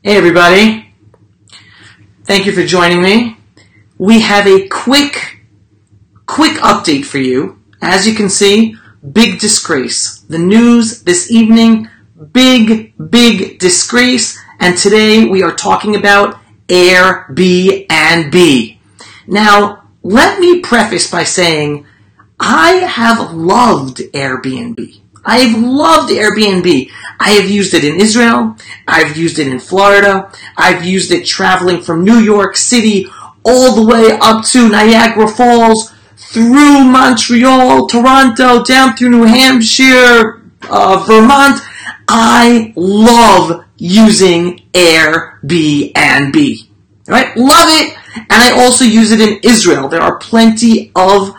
Hey everybody, thank you for joining me. We have a quick update for you. As you can see, big disgrace. The news this evening, big disgrace. And today we are talking about AIRBNB. Now, let me preface by saying I have loved Airbnb. I've loved Airbnb. I have used it in Israel. I've used it in Florida. I've used it traveling from New York City all the way up to Niagara Falls, through Montreal, Toronto, down through New Hampshire, Vermont. I love using Airbnb. Right? Love it. And I also use it in Israel. There are plenty of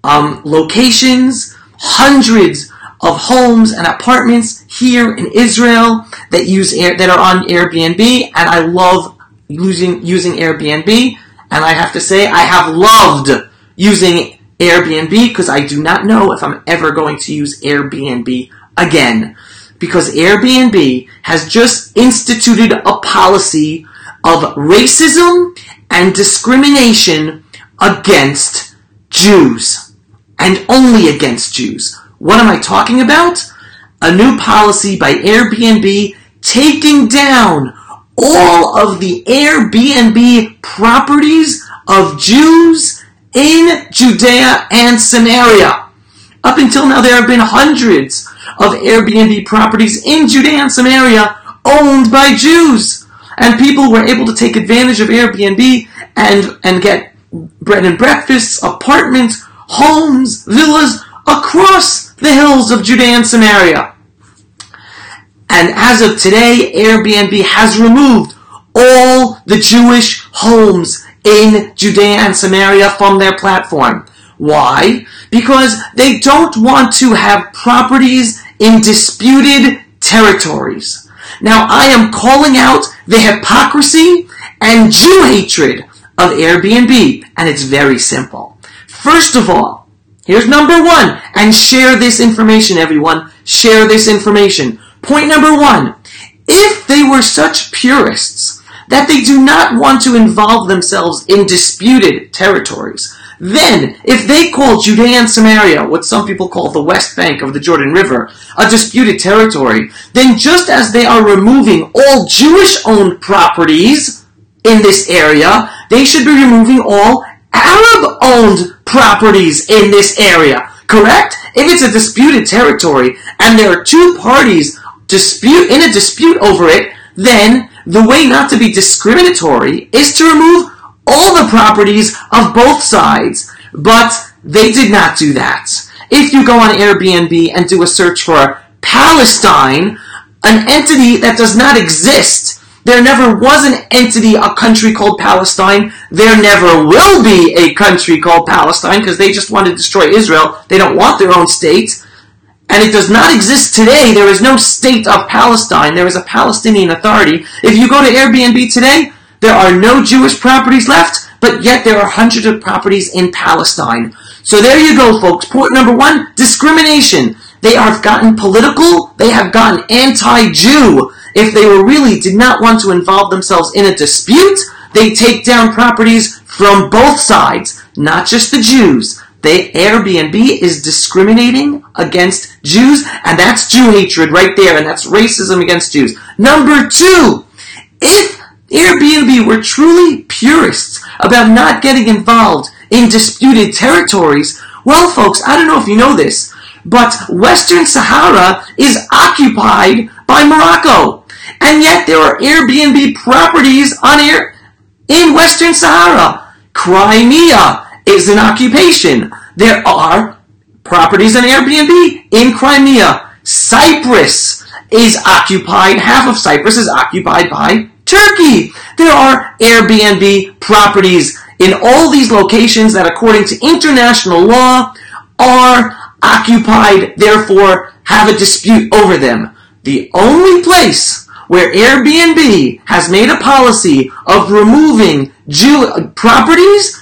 locations, hundreds of homes and apartments here in Israel that are on Airbnb, and I love using Airbnb. And I have to say, I have loved using Airbnb because I do not know if I'm ever going to use Airbnb again, because Airbnb has just instituted a policy of racism and discrimination against Jews, and only against Jews. What am I talking about? A new policy by Airbnb taking down all of the Airbnb properties of Jews in Judea and Samaria. Up until now, there have been hundreds of Airbnb properties in Judea and Samaria owned by Jews. And people were able to take advantage of Airbnb and get bread and breakfasts, apartments, homes, villas across the hills of Judea and Samaria. And as of today, Airbnb has removed all the Jewish homes in Judea and Samaria from their platform. Why? Because they don't want to have properties in disputed territories. Now, I am calling out the hypocrisy and Jew hatred of Airbnb, and it's very simple. First of all, here's number one, and share this information, everyone. Share this information. Point number one, if they were such purists that they do not want to involve themselves in disputed territories, then if they call Judea and Samaria, what some people call the West Bank of the Jordan River, a disputed territory, then just as they are removing all Jewish-owned properties in this area, they should be removing all Arab-owned properties in this area, correct? If it's a disputed territory and there are two parties in a dispute over it, then the way not to be discriminatory is to remove all the properties of both sides. But they did not do that. If you go on Airbnb and do a search for Palestine, an entity that does not exist, there never was an entity, a country called Palestine. There never will be a country called Palestine because they just want to destroy Israel. They don't want their own state. And it does not exist today. There is no state of Palestine. There is a Palestinian Authority. If you go to Airbnb today, there are no Jewish properties left, but yet there are hundreds of properties in Palestine. So there you go, folks. Point number one, discrimination. They have gotten political. They have gotten anti-Jew. If they really did not want to involve themselves in a dispute, they take down properties from both sides, not just the Jews. Airbnb is discriminating against Jews, and that's Jew hatred right there, and that's racism against Jews. Number two, if Airbnb were truly purists about not getting involved in disputed territories, well, folks, I don't know if you know this, but Western Sahara is occupied by Morocco. And yet there are Airbnb properties in Western Sahara. Crimea is an occupation. There are properties on Airbnb in Crimea. Cyprus is occupied. Half of Cyprus is occupied by Turkey. There are Airbnb properties in all these locations that, according to international law, are occupied, therefore have a dispute over them. The only place where Airbnb has made a policy of removing Jew properties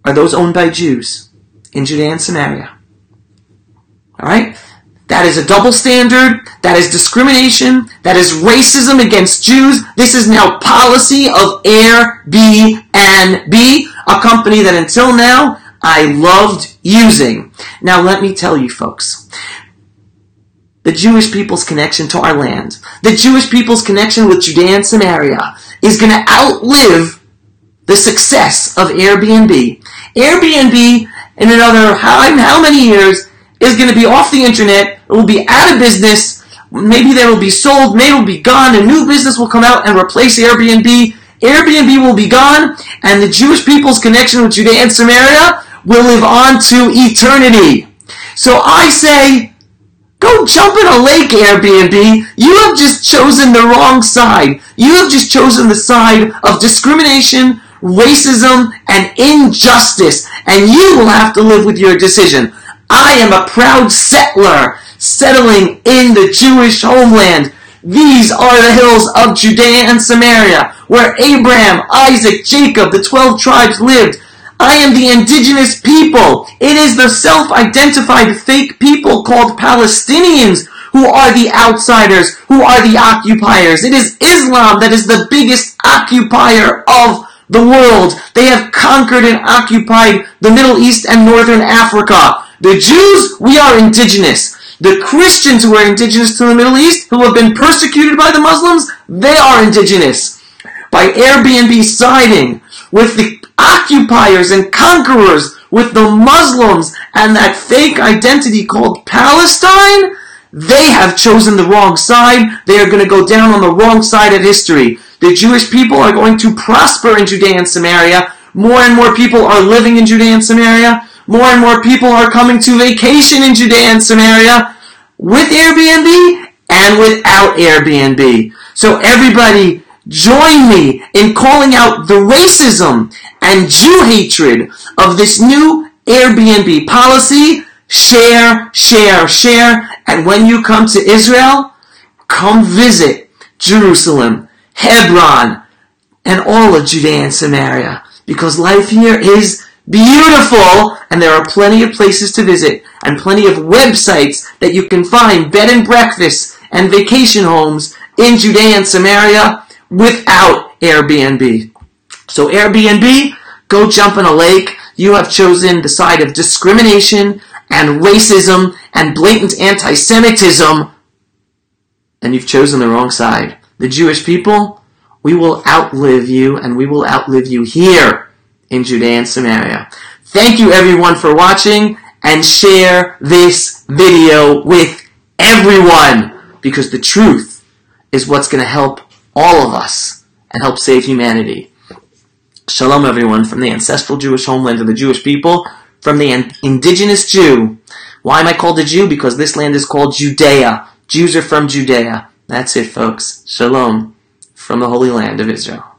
are those owned by Jews in Judea and Samaria. All right? That is a double standard. That is discrimination. That is racism against Jews. This is now policy of AIRBNB, a company that until now I loved using. Now let me tell you folks, the Jewish people's connection to our land, the Jewish people's connection with Judea and Samaria is going to outlive the success of AIRBNB. AIRBNB, in another how many years, is going to be off the internet. It will be out of business. Maybe they will be sold. Maybe it will be gone. A new business will come out and replace Airbnb. Airbnb will be gone, and the Jewish people's connection with Judea and Samaria will live on to eternity. So I say, go jump in a lake, Airbnb. You have just chosen the wrong side. You have just chosen the side of discrimination, racism, and injustice, and you will have to live with your decision. I am a proud settler, settling in the Jewish homeland. These are the hills of Judea and Samaria, where Abraham, Isaac, Jacob, the 12 tribes lived. I am the indigenous people. It is the self-identified fake people called Palestinians who are the outsiders, who are the occupiers. It is Islam that is the biggest occupier of the world. They have conquered and occupied the Middle East and Northern Africa. The Jews, we are indigenous. The Christians who are indigenous to the Middle East, who have been persecuted by the Muslims, they are indigenous. By AIRBNB siding with the occupiers and conquerors, with the Muslims and that fake identity called Palestine, they have chosen the wrong side. They are going to go down on the wrong side of history. The Jewish people are going to prosper in Judea and Samaria. More and more people are living in Judea and Samaria. More and more people are coming to vacation in Judea and Samaria with Airbnb and without Airbnb. So everybody, join me in calling out the racism and Jew hatred of this new Airbnb policy. Share, share, share. And when you come to Israel, come visit Jerusalem, Hebron, and all of Judea and Samaria. Because life here is beautiful, and there are plenty of places to visit, and plenty of websites that you can find bed and breakfasts and vacation homes in Judea and Samaria without Airbnb. So Airbnb, go jump in a lake. You have chosen the side of discrimination and racism and blatant anti-Semitism, and you've chosen the wrong side. The Jewish people, we will outlive you, and we will outlive you here in Judea and Samaria. Thank you everyone for watching, and share this video with everyone, because the truth is what's going to help all of us and help save humanity. Shalom everyone from the ancestral Jewish homeland of the Jewish people, from the indigenous Jew. Why am I called a Jew? Because this land is called Judea. Jews are from Judea. That's it folks. Shalom from the Holy Land of Israel.